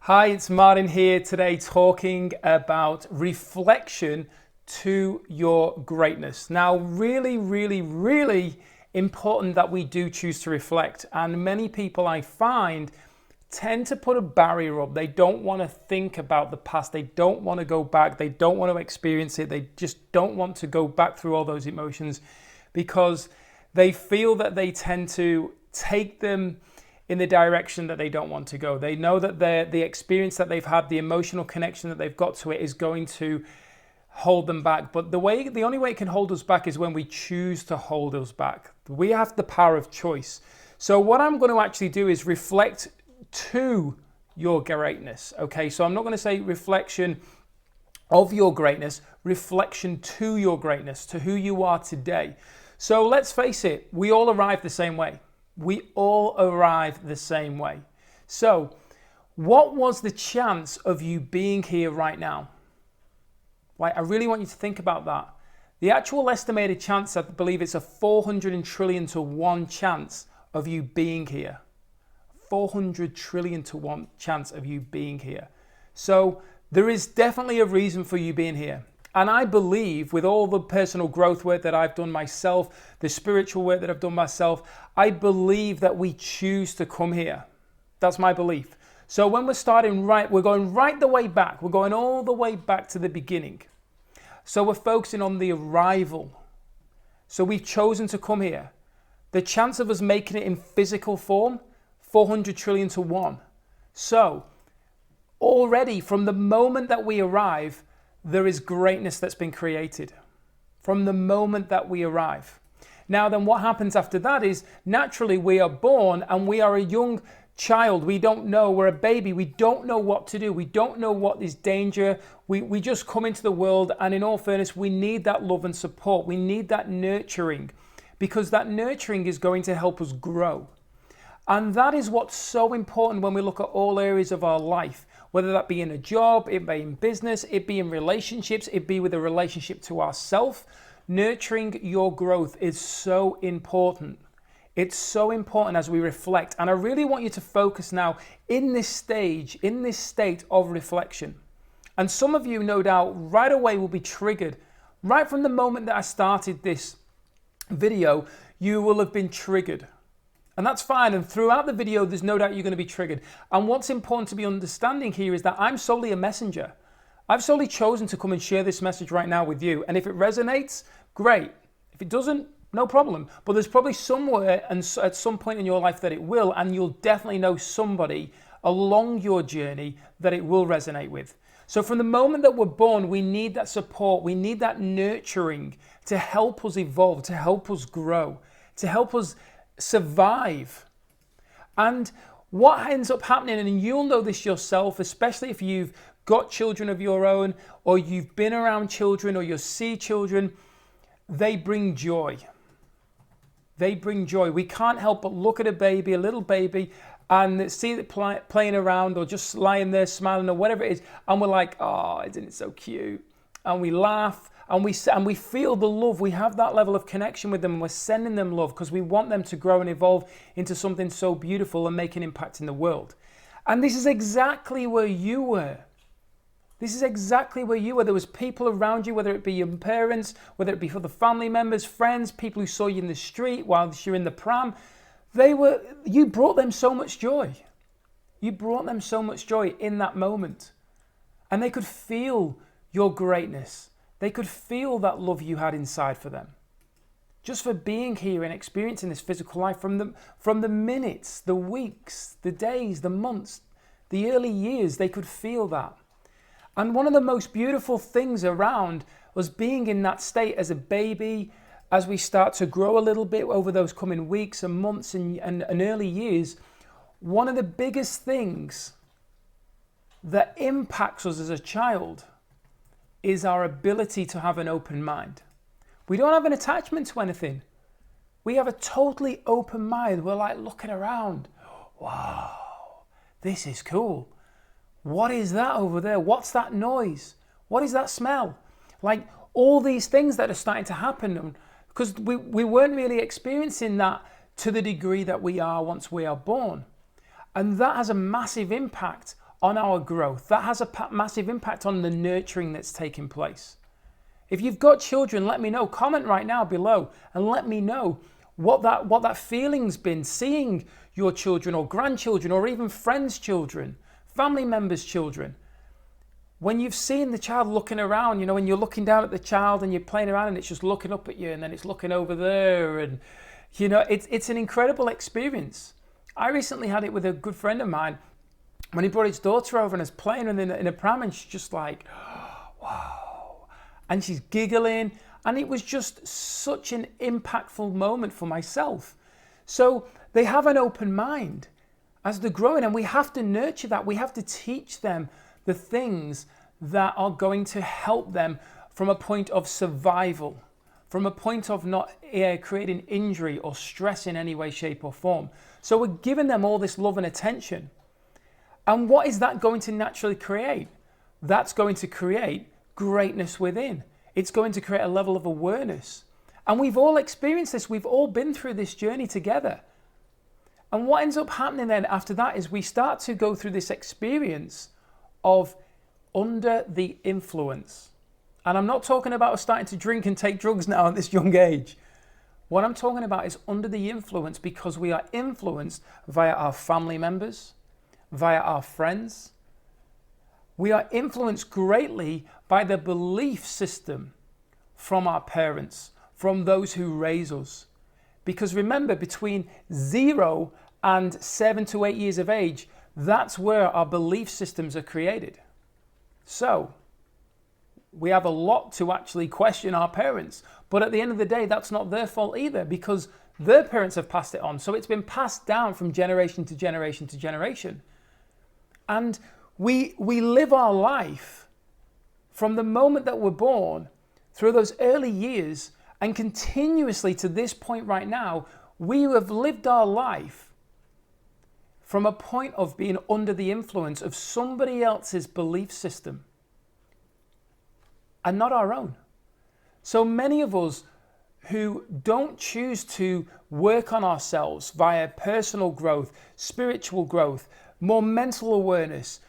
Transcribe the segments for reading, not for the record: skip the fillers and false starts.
Hi, it's Martin here today talking about reflection to your greatness. Now, really important that we do choose to reflect. And many people I find tend to put a barrier up. They don't want to think about the past. They don't want to go back. They don't want to experience it. They just don't want to go back through all those emotions because they feel that they tend to take them in the direction that they don't want to go. They know that the experience that they've had, the emotional connection that they've got to it is going to hold them back. But the only way it can hold us back is when we choose to hold us back. We have the power of choice. So what I'm going to actually do is reflect to your greatness. Okay, so I'm not going to say reflection of your greatness, reflection to your greatness, to who you are today. So let's face it, we all arrive the same way. We all arrive the same way. So what was the chance of you being here right now? Like, I really want you to think about that. The actual estimated chance, I believe it's a 400 trillion to 1 chance of you being here. 400 trillion to 1 chance of you being here. So there is definitely a reason for you being here. And I believe with all the personal growth work that I've done myself, the spiritual work that I've done myself, I believe that we choose to come here. That's my belief. So when we're starting right, we're going right the way back. We're going all the way back to the beginning. So we're focusing on the arrival. So we've chosen to come here. The chance of us making it in physical form, 400 trillion to 1. So already from the moment that we arrive, there is greatness that's been created from the moment that we arrive. Now then what happens after that is naturally we are born and we are a young child. We don't know, we're a baby. We don't know what to do. We don't know what is danger. We just come into the world, and in all fairness, we need that love and support. We need that nurturing, because that nurturing is going to help us grow. And that is what's so important when we look at all areas of our life, whether that be in a job, it be in business, it be in relationships, it be with a relationship to ourselves. Nurturing your growth is so important. It's so important as we reflect. And I really want you to focus now in this stage, in this state of reflection. And some of you, no doubt, right away will be triggered. Right from the moment that I started this video, you will have been triggered. And that's fine. And throughout the video, there's no doubt you're going to be triggered. And what's important to be understanding here is that I'm solely a messenger. I've solely chosen to come and share this message right now with you. And if it resonates, great. If it doesn't, no problem. But there's probably somewhere and at some point in your life that it will, and you'll definitely know somebody along your journey that it will resonate with. So from the moment that we're born, we need that support. We need that nurturing to help us evolve, to help us grow, to help us survive. And what ends up happening, and you'll know this yourself, especially if you've got children of your own, or you've been around children, or you see children, they bring joy. They bring joy. We can't help but look at a little baby, and see it playing around or just lying there smiling or whatever it is, and we're like, oh, isn't it so cute? And we laugh. And we feel the love. We have that level of connection with them, and we're sending them love because we want them to grow and evolve into something so beautiful and make an impact in the world. And this is exactly where you were. This is exactly where you were. There was people around you, whether it be your parents, whether it be for the family members, friends, people who saw you in the street while you're in the pram. You brought them so much joy. You brought them so much joy in that moment. And they could feel your greatness. They could feel that love you had inside for them. Just for being here and experiencing this physical life from the minutes, the weeks, the days, the months, the early years, they could feel that. And one of the most beautiful things around was being in that state as a baby, as we start to grow a little bit over those coming weeks and months and early years. One of the biggest things that impacts us as a child is our ability to have an open mind. We don't have an attachment to anything. We have a totally open mind. We're like looking around. Wow, this is cool. What is that over there? What's that noise? What is that smell? Like all these things that are starting to happen, because we weren't really experiencing that to the degree that we are once we are born. And that has a massive impact on our growth. That has a massive impact on the nurturing that's taking place. If you've got children, let me know. Comment right now below and let me know what that feeling's been, seeing your children or grandchildren or even friends' children, family members' children. When you've seen the child looking around, when you're looking down at the child and you're playing around and it's just looking up at you and then it's looking over there, and it's an incredible experience. I recently had it with a good friend of mine when he brought his daughter over and was playing in a pram, and she's just like, wow. And she's giggling, and it was just such an impactful moment for myself. So they have an open mind as they're growing, and we have to nurture that. We have to teach them the things that are going to help them from a point of survival, from a point of not creating injury or stress in any way, shape or form. So we're giving them all this love and attention. And what is that going to naturally create? That's going to create greatness within. It's going to create a level of awareness. And we've all experienced this. We've all been through this journey together. And what ends up happening then after that is we start to go through this experience of under the influence. And I'm not talking about us starting to drink and take drugs now at this young age. What I'm talking about is under the influence, because we are influenced via our family members, via our friends. We are influenced greatly by the belief system from our parents, from those who raise us. Because remember, between 0 and 7 to 8 years of age, that's where our belief systems are created. So we have a lot to actually question our parents. But at the end of the day, that's not their fault either, because their parents have passed it on. So it's been passed down from generation to generation to generation. And we live our life from the moment that we're born through those early years and continuously to this point right now. We have lived our life from a point of being under the influence of somebody else's belief system and not our own. So many of us who don't choose to work on ourselves via personal growth, spiritual growth, more mental awareness,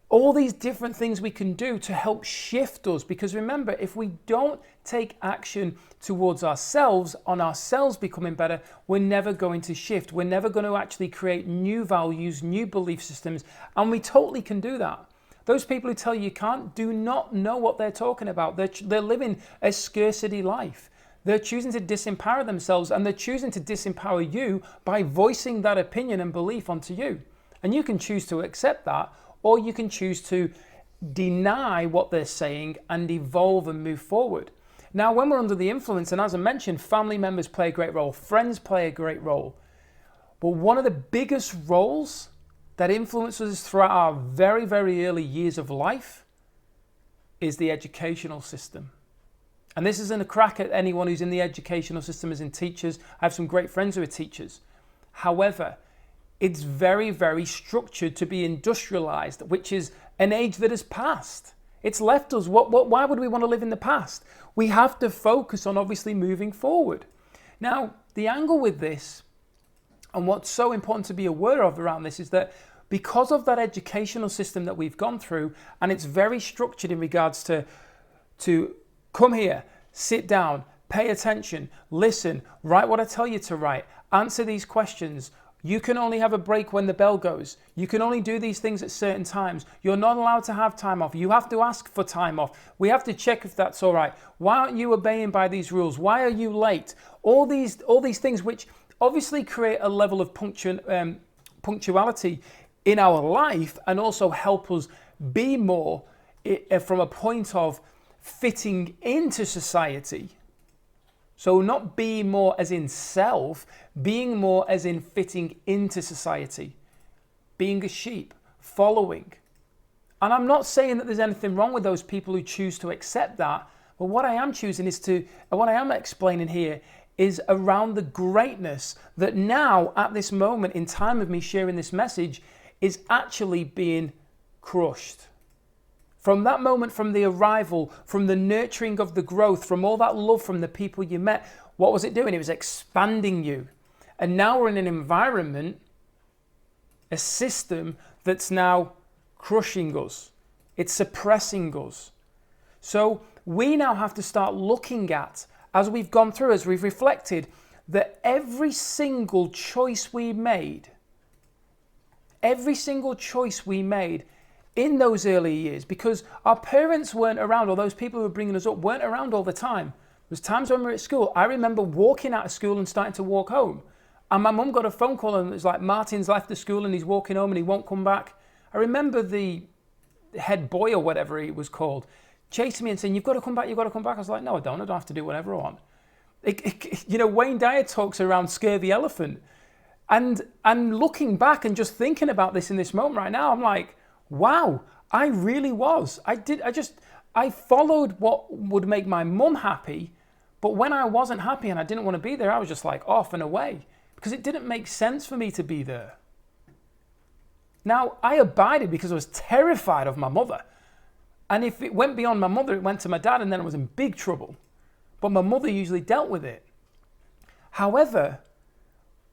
all these different things we can do to help shift us. Because remember, if we don't take action towards ourselves, on ourselves becoming better, we're never going to shift. We're never going to actually create new values, new belief systems, and we totally can do that. Those people who tell you can't do not know what they're talking about. They're living a scarcity life. They're choosing to disempower themselves, and they're choosing to disempower you by voicing that opinion and belief onto you. And you can choose to accept that, or you can choose to deny what they're saying and evolve and move forward. Now, when we're under the influence, and as I mentioned, family members play a great role, friends play a great role. But one of the biggest roles that influences us throughout our very, very early years of life is the educational system. And this isn't a crack at anyone who's in the educational system as in teachers. I have some great friends who are teachers. However, it's very, very structured to be industrialized, which is an age that has passed. It's left us. Why would we want to live in the past? We have to focus on obviously moving forward. Now, the angle with this, and what's so important to be aware of around this, is that because of that educational system that we've gone through, and it's very structured in regards to come here, sit down, pay attention, listen, write what I tell you to write, answer these questions. You can only have a break when the bell goes. You can only do these things at certain times. You're not allowed to have time off. You have to ask for time off. We have to check if that's all right. Why aren't you obeying by these rules? Why are you late? All these things which obviously create a level of punctuality in our life, and also help us be more from a point of fitting into society. So not being more as in self, being more as in fitting into society, being a sheep, following. And I'm not saying that there's anything wrong with those people who choose to accept that, but what I am explaining here is around the greatness that now at this moment in time of me sharing this message is actually being crushed. From that moment, from the arrival, from the nurturing of the growth, from all that love from the people you met, what was it doing? It was expanding you. And now we're in an environment, a system that's now crushing us. It's suppressing us. So we now have to start looking at, as we've gone through, as we've reflected, that every single choice we made in those early years, because our parents weren't around, or those people who were bringing us up weren't around all the time. There was times when we were at school. I remember walking out of school and starting to walk home. And my mum got a phone call and it was like, Martin's left the school and he's walking home and he won't come back. I remember the head boy or whatever he was called chasing me and saying, you've got to come back, you've got to come back. I was like, no, I don't have to do whatever I want. Wayne Dyer talks around Scurvy Elephant. And looking back and just thinking about this in this moment right now, I'm like, wow, I really was. I followed what would make my mum happy, but when I wasn't happy and I didn't want to be there, I was just like off and away because it didn't make sense for me to be there. Now, I abided because I was terrified of my mother. And if it went beyond my mother, it went to my dad, and then I was in big trouble. But my mother usually dealt with it. However,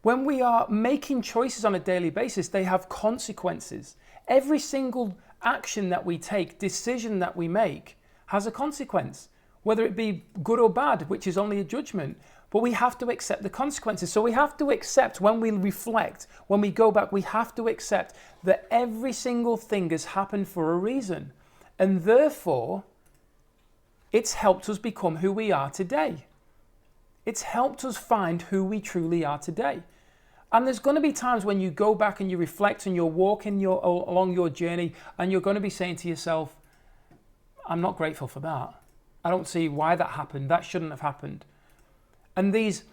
when we are making choices on a daily basis, they have consequences. Every single action that we take, decision that we make, has a consequence, whether it be good or bad, which is only a judgment. But we have to accept the consequences. So we have to accept, when we reflect, when we go back, we have to accept that every single thing has happened for a reason. And therefore, it's helped us become who we are today. It's helped us find who we truly are today. And there's going to be times when you go back and you reflect and you're walking along your journey and you're going to be saying to yourself, I'm not grateful for that. I don't see why that happened. That shouldn't have happened. And these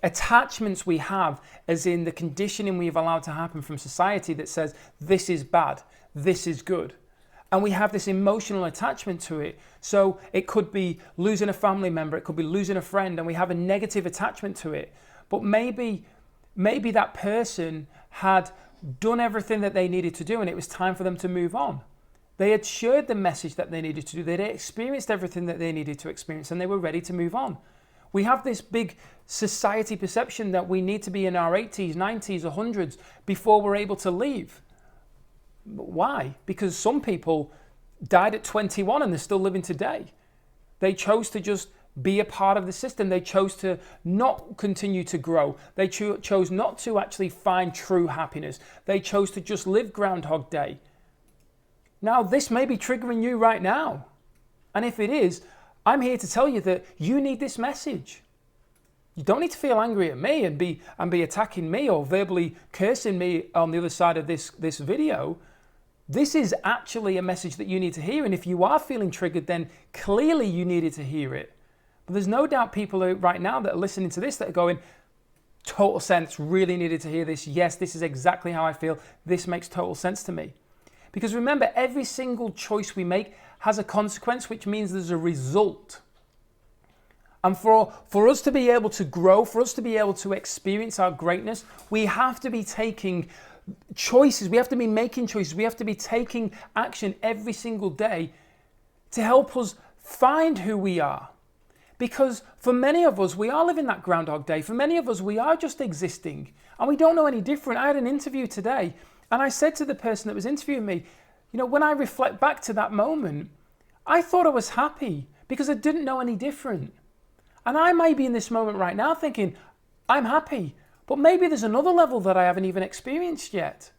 attachments we have, as in the conditioning we've allowed to happen from society that says this is bad, this is good. And we have this emotional attachment to it. So it could be losing a family member, it could be losing a friend, and we have a negative attachment to it. But maybe that person had done everything that they needed to do and it was time for them to move on. They had shared the message that they needed to do. They'd experienced everything that they needed to experience and they were ready to move on. We have this big society perception that we need to be in our 80s, 90s, or 100s before we're able to leave. But why? Because some people died at 21 and they're still living today. They chose to just be a part of the system. They chose to not continue to grow. They chose not to actually find true happiness. They chose to just live Groundhog Day. Now, this may be triggering you right now. And if it is, I'm here to tell you that you need this message. You don't need to feel angry at me and be attacking me or verbally cursing me on the other side of this video. This is actually a message that you need to hear. And if you are feeling triggered, then clearly you needed to hear it. But there's no doubt people right now that are listening to this that are going, total sense, really needed to hear this. Yes, this is exactly how I feel. This makes total sense to me. Because remember, every single choice we make has a consequence, which means there's a result. And for us to be able to grow, for us to be able to experience our greatness, we have to be taking choices. We have to be making choices. We have to be taking action every single day to help us find who we are. Because for many of us, we are living that Groundhog Day. For many of us, we are just existing and we don't know any different. I had an interview today and I said to the person that was interviewing me, when I reflect back to that moment, I thought I was happy because I didn't know any different. And I may be in this moment right now thinking, I'm happy, but maybe there's another level that I haven't even experienced yet.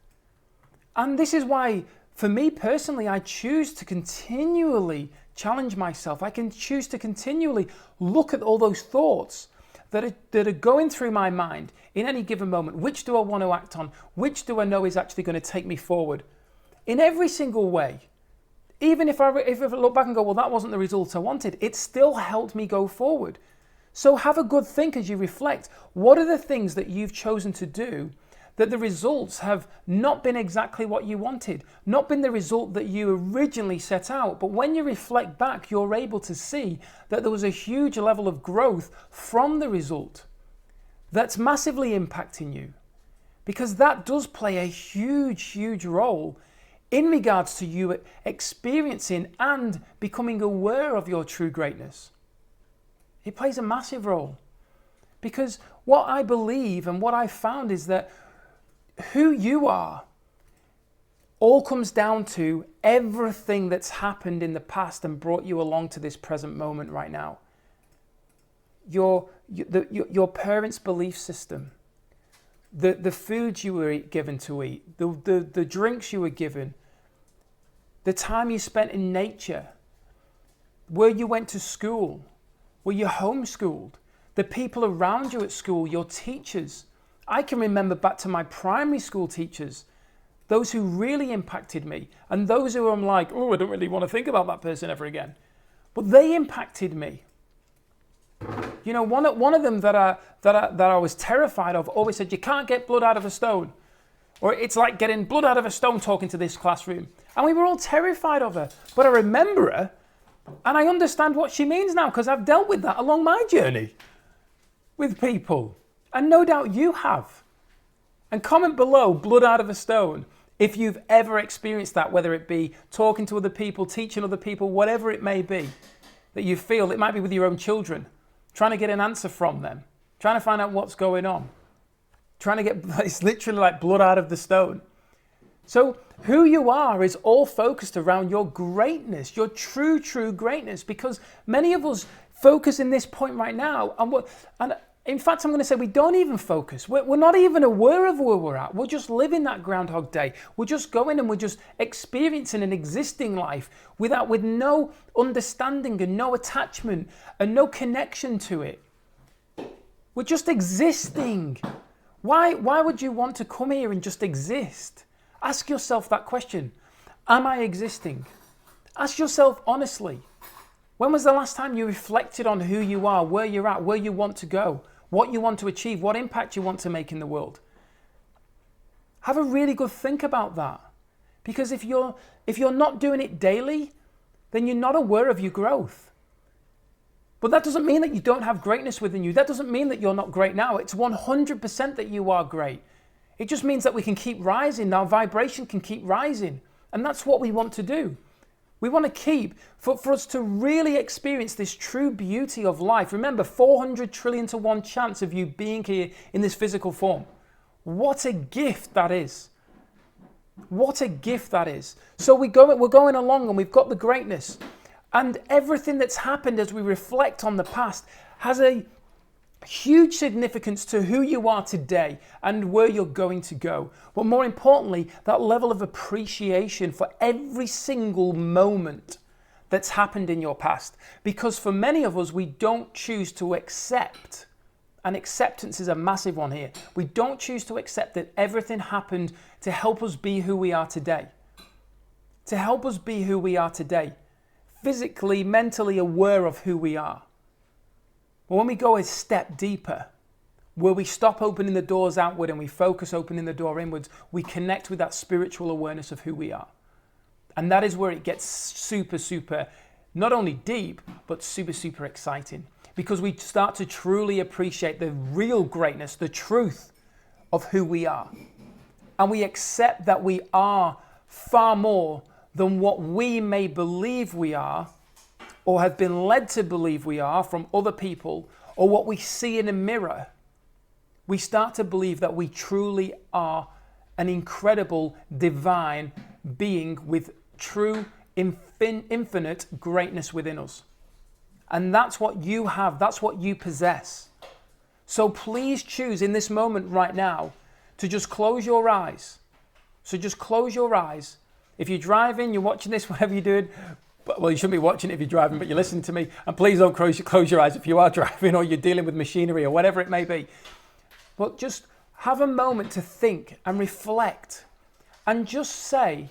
And this is why, for me personally, I choose to continually challenge myself. I can choose to continually look at all those thoughts that are going through my mind in any given moment. Which do I want to act on? Which do I know is actually going to take me forward? In every single way. Even if I look back and go, well, that wasn't the result I wanted, it still helped me go forward. So have a good think as you reflect. What are the things that you've chosen to do that the results have not been exactly what you wanted, not been the result that you originally set out, but when you reflect back, you're able to see that there was a huge level of growth from the result that's massively impacting you. Because that does play a huge, huge role in regards to you experiencing and becoming aware of your true greatness. It plays a massive role. Because what I believe and what I found is that who you are all comes down to everything that's happened in the past and brought you along to this present moment right now. Your parents' belief system, the foods you were given to eat, the drinks you were given, the time you spent in nature, where you went to school, were you homeschooled, the people around you at school, your teachers. I can remember back to my primary school teachers, those who really impacted me, and those who I'm like, oh, I don't really want to think about that person ever again. But they impacted me. You know, one of them that I was terrified of always said, you can't get blood out of a stone. Or it's like getting blood out of a stone talking to this classroom. And we were all terrified of her. But I remember her, and I understand what she means now because I've dealt with that along my journey with people. And no doubt you have. And comment below, blood out of a stone, if you've ever experienced that, whether it be talking to other people, teaching other people, whatever it may be, that you feel. It might be with your own children, trying to get an answer from them, trying to find out what's going on, trying to get, it's literally like blood out of the stone. So who you are is all focused around your greatness, your true greatness, because many of us focus in this point right now, and in fact, I'm going to say we don't even focus. We're not even aware of where we're at. We're just living that Groundhog Day. We're just going and we're just experiencing an existing life with no understanding and no attachment and no connection to it. We're just existing. Why would you want to come here and just exist? Ask yourself that question. Am I existing? Ask yourself honestly. When was the last time you reflected on who you are, where you're at, where you want to go, what you want to achieve, what impact you want to make in the world? Have a really good think about that. Because if you're not doing it daily, then you're not aware of your growth. But that doesn't mean that you don't have greatness within you. That doesn't mean that you're not great now. It's 100% that you are great. It just means that we can keep rising. Our vibration can keep rising. And that's what we want to do. We want to keep, for us to really experience this true beauty of life. Remember, 400 trillion to 1 chance of you being here in this physical form. What a gift that is. What a gift that is. So we're going along and we've got the greatness. And everything that's happened as we reflect on the past has a huge significance to who you are today and where you're going to go. But more importantly, that level of appreciation for every single moment that's happened in your past. Because for many of us, we don't choose to accept, and acceptance is a massive one here. We don't choose to accept that everything happened to help us be who we are today. To help us be who we are today. Physically, mentally aware of who we are. But when we go a step deeper, where we stop opening the doors outward and we focus opening the door inwards, we connect with that spiritual awareness of who we are. And that is where it gets super, not only deep, but super exciting. Because we start to truly appreciate the real greatness, the truth of who we are. And we accept that we are far more than what we may believe we are, or have been led to believe we are from other people, or what we see in a mirror. We start to believe that we truly are an incredible divine being with true infinite greatness within us. And that's what you have, that's what you possess. So please choose in this moment right now to just close your eyes. So just close your eyes. If you're driving, you're watching this, whatever you're doing, well, you shouldn't be watching it if you're driving, but you're listening to me. And please don't close your eyes if you are driving or you're dealing with machinery or whatever it may be. But just have a moment to think and reflect and just say,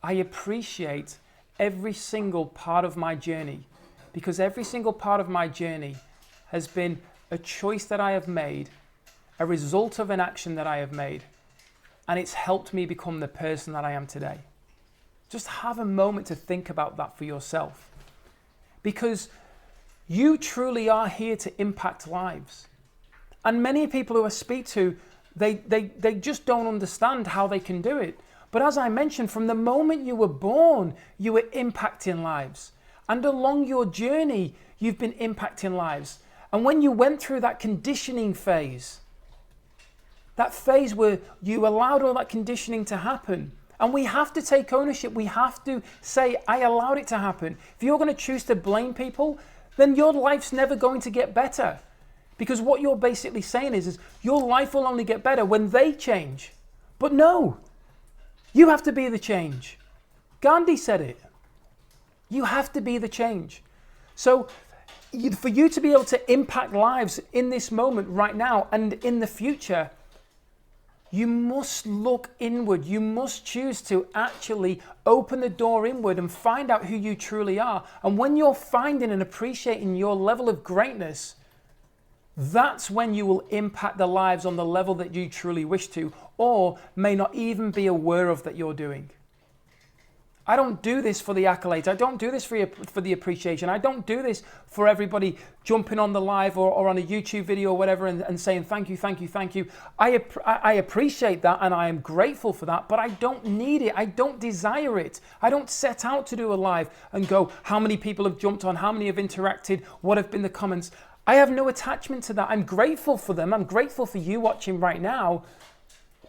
I appreciate every single part of my journey, because every single part of my journey has been a choice that I have made, a result of an action that I have made, and it's helped me become the person that I am today. Just have a moment to think about that for yourself. Because you truly are here to impact lives. And many people who I speak to, they just don't understand how they can do it. But as I mentioned, from the moment you were born, you were impacting lives. And along your journey, you've been impacting lives. And when you went through that conditioning phase, that phase where you allowed all that conditioning to happen, And we have to take ownership. We have to say, I allowed it to happen. If you're going to choose to blame people, then your life's never going to get better. Because what you're basically saying is your life will only get better when they change. But no, you have to be the change. Gandhi said it. You have to be the change. So for you to be able to impact lives in this moment right now and in the future, you must look inward. You must choose to actually open the door inward and find out who you truly are. And when you're finding and appreciating your level of greatness, that's when you will impact the lives on the level that you truly wish to, or may not even be aware of that you're doing. I don't do this for the accolades. I don't do this for the appreciation. I don't do this for everybody jumping on the live or on a YouTube video or whatever and saying thank you, thank you, thank you. I appreciate that and I am grateful for that, but I don't need it. I don't desire it. I don't set out to do a live and go, how many people have jumped on, how many have interacted, what have been the comments. I have no attachment to that. I'm grateful for them. I'm grateful for you watching right now.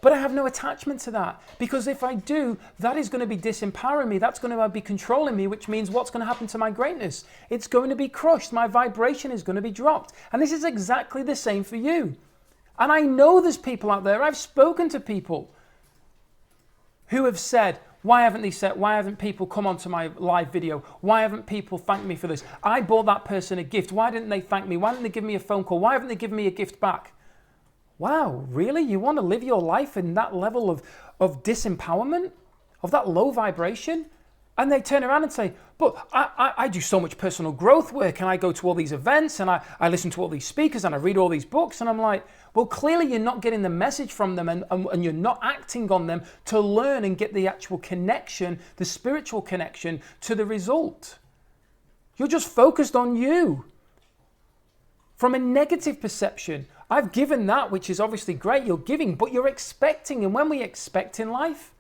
But I have no attachment to that, because if I do, that is going to be disempowering me. That's going to be controlling me, which means what's going to happen to my greatness? It's going to be crushed. My vibration is going to be dropped. And this is exactly the same for you. And I know there's people out there. I've spoken to people who have said, why haven't people come onto my live video? Why haven't people thanked me for this? I bought that person a gift. Why didn't they thank me? Why didn't they give me a phone call? Why haven't they given me a gift back? Wow, really? You want to live your life in that level of disempowerment, of that low vibration? And they turn around and say, but I do so much personal growth work, and I go to all these events, and I listen to all these speakers, and I read all these books. And I'm like, well, clearly you're not getting the message from them, and you're not acting on them to learn and get the actual connection, the spiritual connection to the result. You're just focused on you. From a negative perception, I've given that, which is obviously great, you're giving, but you're expecting. And when we expect in life,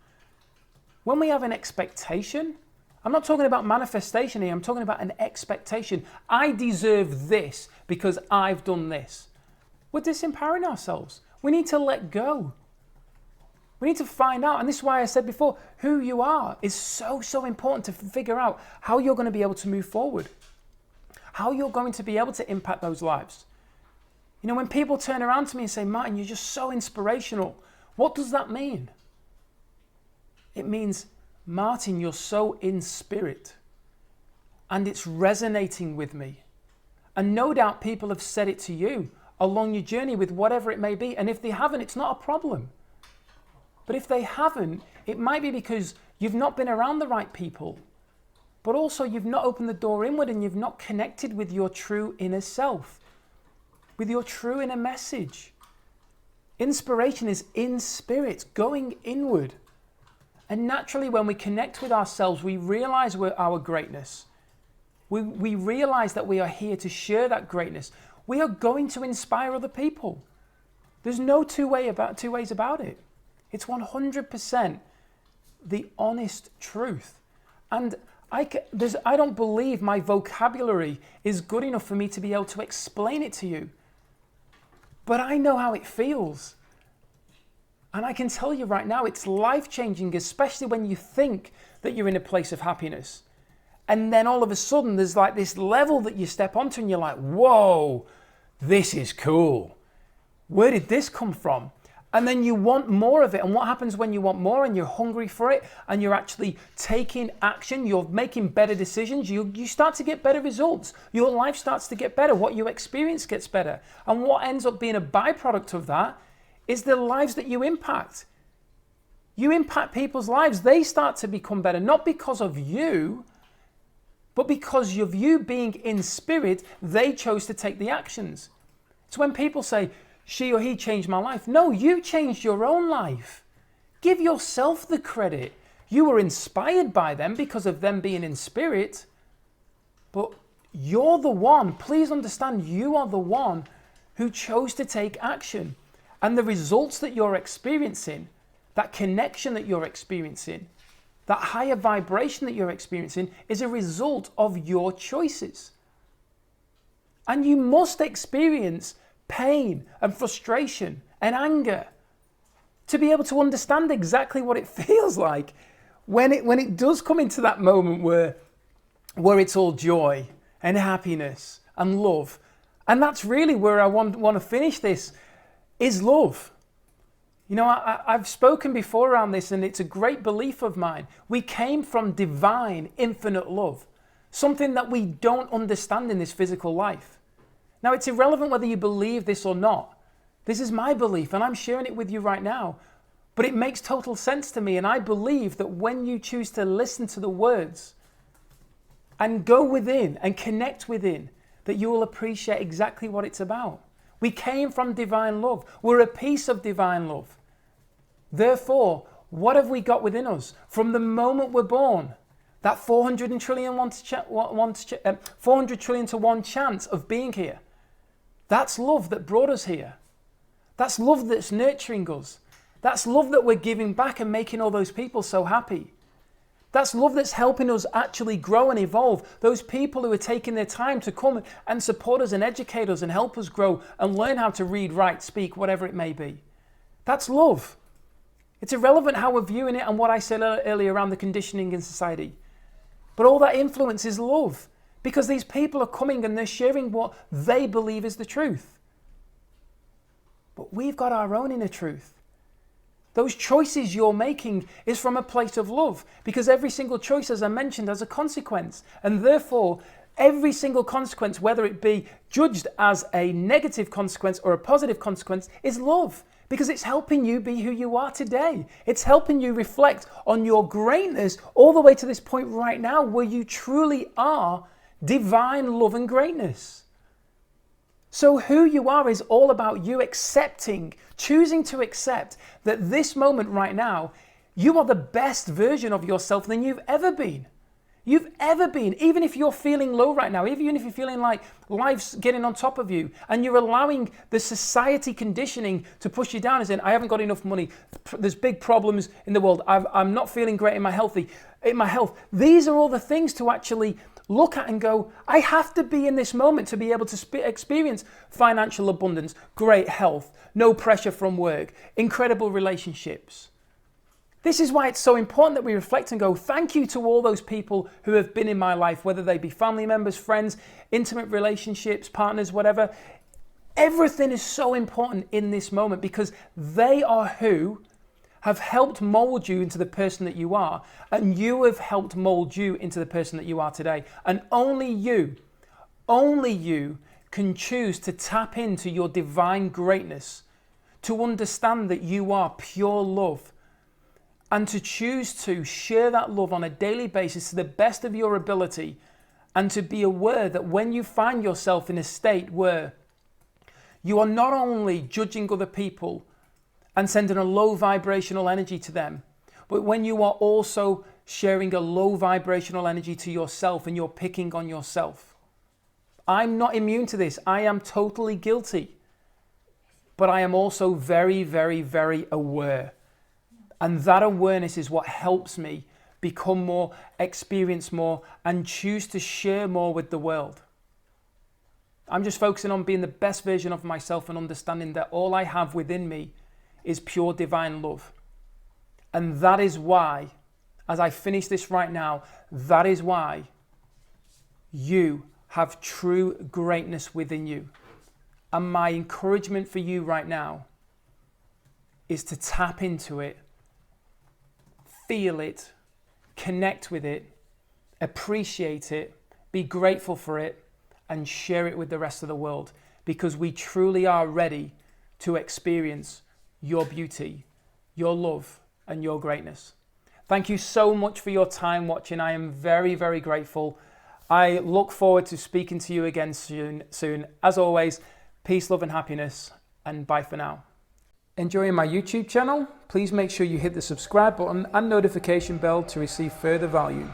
when we have an expectation, I'm not talking about manifestation here, I'm talking about an expectation. I deserve this because I've done this. We're disempowering ourselves. We need to let go. We need to find out, and this is why I said before, who you are is so, so important to figure out how you're going to be able to move forward, how you're going to be able to impact those lives. You know, when people turn around to me and say, Martin, you're just so inspirational, what does that mean? It means, Martin, you're so in spirit and it's resonating with me. And no doubt people have said it to you along your journey with whatever it may be. And if they haven't, it's not a problem. But if they haven't, it might be because you've not been around the right people, but also you've not opened the door inward and you've not connected with your true inner self, with your true inner message. Inspiration is in spirit, going inward. And naturally, when we connect with ourselves, we realize our greatness. We realize that we are here to share that greatness. We are going to inspire other people. There's no two ways about it. It's 100% the honest truth. And I don't believe my vocabulary is good enough for me to be able to explain it to you. But I know how it feels. And I can tell you right now, it's life-changing, especially when you think that you're in a place of happiness. And then all of a sudden, there's like this level that you step onto and you're like, whoa, this is cool. Where did this come from? And then you want more of it. And what happens when you want more and you're hungry for it and you're actually taking action, you're making better decisions, you start to get better results. Your life starts to get better. What you experience gets better. And what ends up being a byproduct of that is the lives that you impact. You impact people's lives. They start to become better, not because of you, but because of you being in spirit, they chose to take the actions. It's when people say, she or he changed my life. No, you changed your own life. Give yourself the credit. You were inspired by them because of them being in spirit, but you're the one, please understand, you are the one who chose to take action. And the results that you're experiencing, that connection that you're experiencing, that higher vibration that you're experiencing is a result of your choices. And you must experience pain and frustration and anger. to be able to understand exactly what it feels like when it does come into that moment where it's all joy and happiness and love. And that's really where I want to finish this, is love. You know, I've spoken before around this, and it's a great belief of mine. We came from divine, infinite love, something that we don't understand in this physical life. Now, it's irrelevant whether you believe this or not. This is my belief, and I'm sharing it with you right now. But it makes total sense to me, and I believe that when you choose to listen to the words and go within and connect within, that you will appreciate exactly what it's about. We came from divine love. We're a piece of divine love. Therefore, what have we got within us? From the moment we're born, that 400 trillion to 1 chance of being here. That's love that brought us here. That's love that's nurturing us. That's love that we're giving back and making all those people so happy. That's love that's helping us actually grow and evolve. Those people who are taking their time to come and support us and educate us and help us grow and learn how to read, write, speak, whatever it may be. That's love. It's irrelevant how we're viewing it and what I said earlier around the conditioning in society. But all that influence is love, because these people are coming and they're sharing what they believe is the truth. But we've got our own inner truth. Those choices you're making is from a place of love, because every single choice, as I mentioned, has a consequence. And therefore, every single consequence, whether it be judged as a negative consequence or a positive consequence, is love, because it's helping you be who you are today. It's helping you reflect on your greatness all the way to this point right now where you truly are divine love and greatness. So who you are is all about you accepting, choosing to accept that this moment right now, you are the best version of yourself than you've ever been. You've ever been. Even if you're feeling low right now, even if you're feeling like life's getting on top of you and you're allowing the society conditioning to push you down and saying, I haven't got enough money, there's big problems in the world, I'm not feeling great in my health. These are all the things to actually look at and go, I have to be in this moment to be able to experience financial abundance, great health, no pressure from work, incredible relationships. This is why it's so important that we reflect and go, thank you to all those people who have been in my life, whether they be family members, friends, intimate relationships, partners, whatever. Everything is so important in this moment because they are who have helped mold you into the person that you are, and you have helped mold you into the person that you are today. And only you can choose to tap into your divine greatness, to understand that you are pure love, and to choose to share that love on a daily basis to the best of your ability, and to be aware that when you find yourself in a state where you are not only judging other people and sending a low vibrational energy to them, but when you are also sharing a low vibrational energy to yourself and you're picking on yourself. I'm not immune to this. I am totally guilty. But I am also very, very, very aware. And that awareness is what helps me become more, experience more, and choose to share more with the world. I'm just focusing on being the best version of myself and understanding that all I have within me is pure divine love. And that is why, as I finish this right now, that is why you have true greatness within you. And my encouragement for you right now is to tap into it, feel it, connect with it, appreciate it, be grateful for it, and share it with the rest of the world, because we truly are ready to experience your beauty, your love, and your greatness. Thank you so much for your time watching. I am very, very grateful. I look forward to speaking to you again soon. As always, peace, love, and happiness, and bye for now. Enjoying my YouTube channel? Please make sure you hit the subscribe button and notification bell to receive further value.